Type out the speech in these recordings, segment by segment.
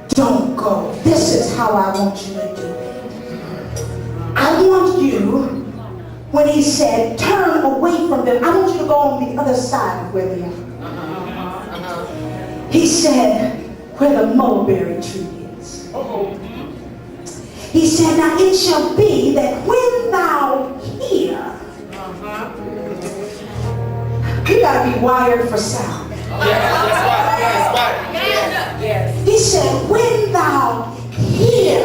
don't go. This is how I want you to do it. I want you, when he said, turn away from them, I want you to go on the other side of where they are. He said, where the mulberry tree is. He said, now it shall be that when thou hear, you gotta be wired for sound. He said, when thou hear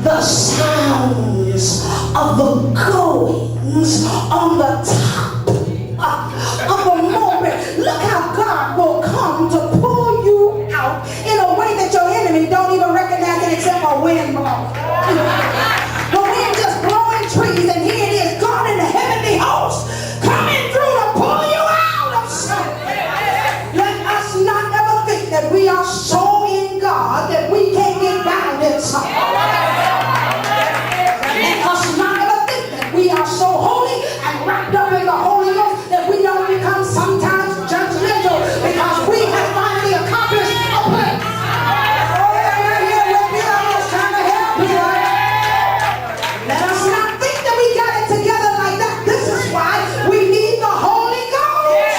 the sounds of the goings on the top of the mulberry, look how God will come to pull you out in a way that your enemy don't even recognize it except for wind blow. The wind just blowing trees, and here it is, God in the heavenly host coming through to pull you out of something. Let us not ever think that we are so in God that we can't get bound in something. Let us not ever think that we are so holy and wrapped up in the Holy Ghost that we don't become sometimes judgmental because we have finally accomplished a plan. Let us not think that we got it together like that. This is why we need the Holy Ghost.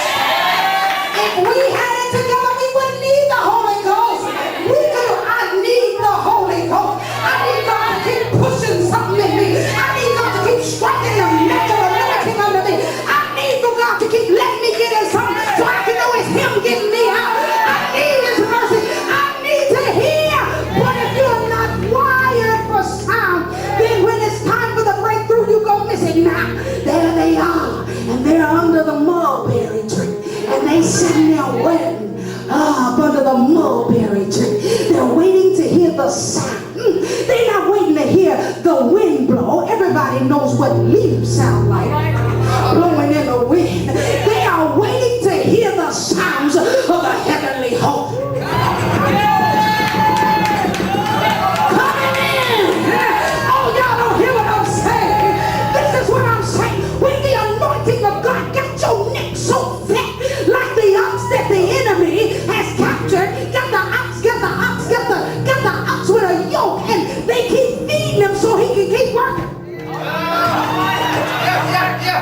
If we had it together, we wouldn't need the Holy Ghost. I need the Holy Ghost. I need God to keep pushing something in me. I need God to keep striking the metal of everything under me. I need for God to keep letting me get in something so I can know it's Him getting me out. I need His mercy. I need to hear. But if you're not wired for sound, then when it's time for the breakthrough, you go missing. Now, there they are, and they're under the mulberry tree, and they sitting there waiting up under the mulberry tree. They're waiting to hear the sound. They're not waiting to hear the wind blow. Everybody knows what leaves sound like, blowing in the wind. They are waiting to hear the sounds of the heavenly host. Coming in. Oh, y'all don't hear what I'm saying. This is what I'm saying. When the anointing of God got your neck so fat, like the ox that the enemy has captured, got the ox with a yoke, and they keep feeding him so he can keep working.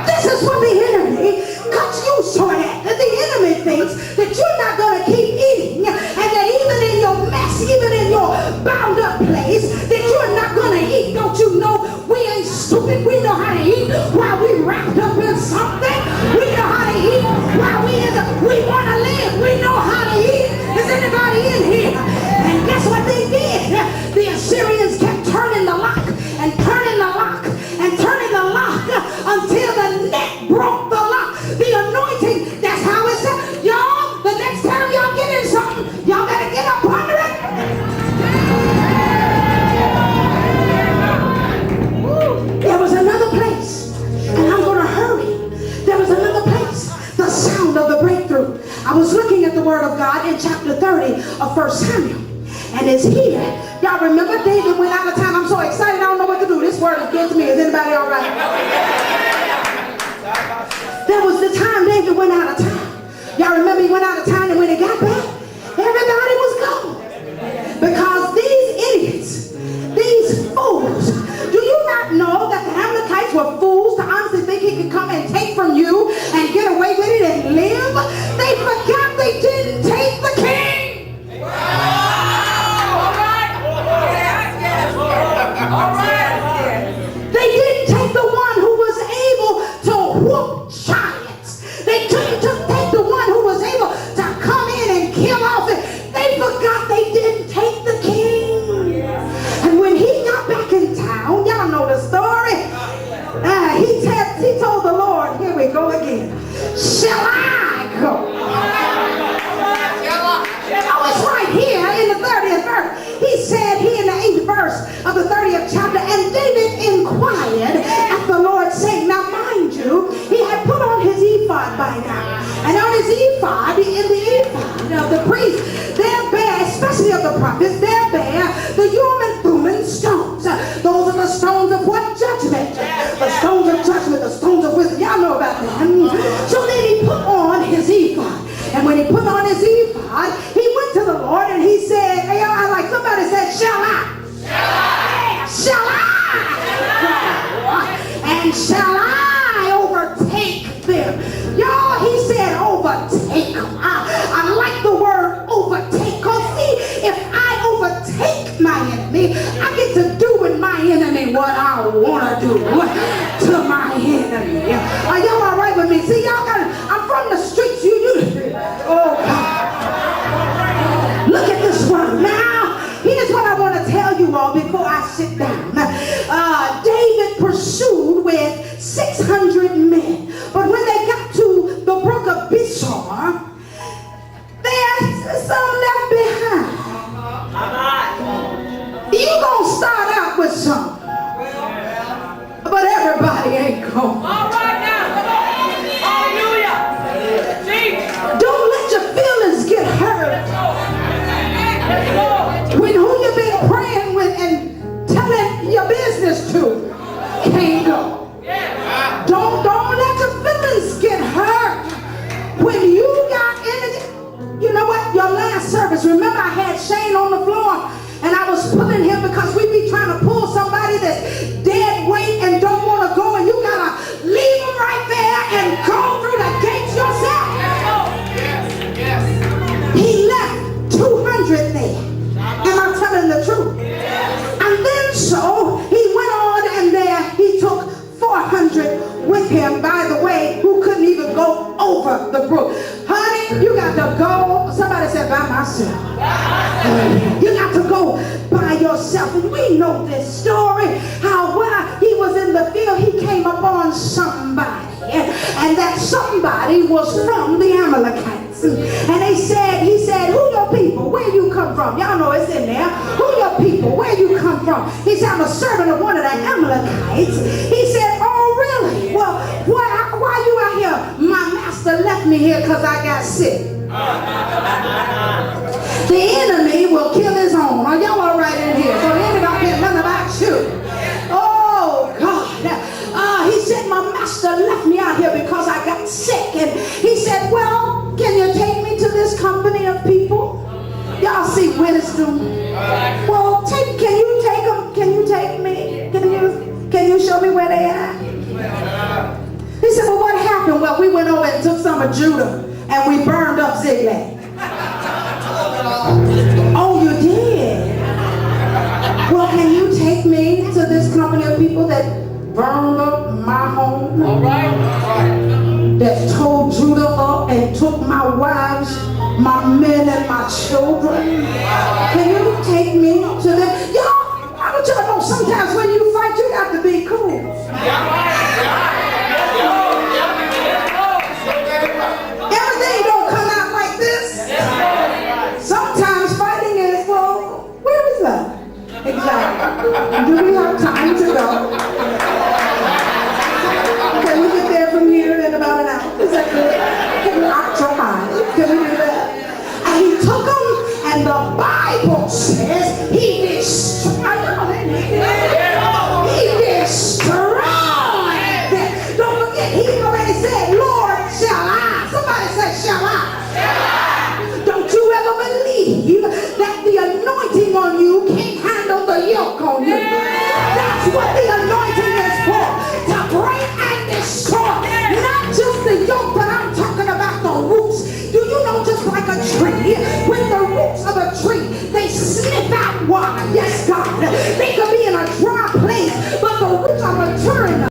This is what the enemy got used to it. That the enemy thinks that you're not going to keep eating, and that even in your mess, even in your bound up place, that you're not going to eat. Don't you know we ain't stupid? We know how to eat while we wrapped up in something. We know how to eat while we want to live. We know how to eat. Is anybody in here? And guess what they did? The Assyrians kept turning the lock and turning the lock and turning the lock until the net broke the lock. The anointing, that's how it's said. Y'all, the next time y'all get in something, y'all gotta get up under it. There was another place, and I'm gonna hurry. There was another place, the sound of the breakthrough. I was looking at the word of God in chapter 30 of 1 Samuel. And it's here. Y'all remember David went out of town. I'm so excited. I don't know what to do. This word is good to me. Is anybody all right? There was the time David went out of town. Y'all remember he went out of town, and when he got back, everybody was gone. Because these idiots, these fools, do you not know that the Amalekites were fools to honestly think he could come and take from you and get away with it and live? They forgot they didn't take the king. All right. They didn't take the one who was able to whoop giants. They couldn't take the one who was able to come in and kill off it. They forgot they didn't take the king. And when he got back in town, y'all know the story. He told the Lord, here we go again. Shall I go? Oh, it's right here in the 30th verse. He said here in the 8th verse of the 30th chapter, and David inquired at the Lord, saying, now mind you, he had put on his ephod by now. And on his ephod, in the ephod of the priest, there bear, especially of the prophets, there bear the Urim and Thummim stones. Those are the stones of what? Judgment. The stones of judgment, the stones of wisdom. Y'all know about them. So then he put on his ephod. And when he put on his ephod, he went to the Lord and he and shall I overtake them. Y'all, he said overtake them. I like the word overtake, because see, if I overtake my enemy, I get to do with my enemy what I want to do to my enemy. Are y'all all right with me? See, y'all got, I'm from the streets. Oh God. Look at this one. Now, here's what I want to tell you all before I sit down. David pursued with 600 men. But when they got to the brook of Bishar, there's some left behind. You gonna start out with some, but everybody ain't going. All right now, come on. Hallelujah. Don't let your feelings get hurt when who you've been praying with and telling your business to can't go. Don't let your feelings get hurt when you got anything. You know what? Your last service, remember I had Shane on the floor and I was pulling him because we be trying to pull somebody that's dead weight and don't want to go, and you gotta leave them right there and go through the gates yourself. He left 200 there. Am I telling the truth? And then so he went on, and there he took 400 with him, by the way, who couldn't even go over the brook. Honey, you got to go. Somebody said by myself. You got to go by yourself. And we know this story, how while he was in the field, he came upon somebody. And that somebody was from the Amalekites. And he said, who your people? Where you come from? Y'all know it's in there. Who your people? Where you come from? He said, I'm a servant of one of the Amalekites. He said, oh really? Well, why you out here? My master left me here because I got sick. The enemy will kill his own. Are y'all all right in here? So the enemy don't care nothing about you. Oh God. He said, my master left me out here because I got sick. And he said, well, can you take me to this company of people? Y'all see wisdom. Well, can you take them? Can you take me? Can you show me where they are? He said, well, what happened? Well, we went over and took some of Judah and we burned up Ziklag. Oh, you did? Well, can you take me to this company of people that burned up my home? All right. That tore Judah up and took my wives, my men, and my children. Can you take me to them? Y'all, I want y'all to know sometimes when you fight, you got to be cool. Everything don't come out like this. Sometimes fighting is, well, where is that? Exactly. Do we have time to go? Can we get there from here in about an hour? Is that good? Can we try? Can we do that? And he took them, and the Bible says he destroyed them. He destroyed them. Don't forget, he already said, Lord, shall I? Somebody say, shall I? Don't you ever believe that the anointing on you can't handle the yoke on you. That's what the anointing is for, to break and destroy. Not just the yoke, but I'm talking about the roots. Do you know, just like a tree, with the roots of a tree, they sniff out water. Yes, God. They could be in a dry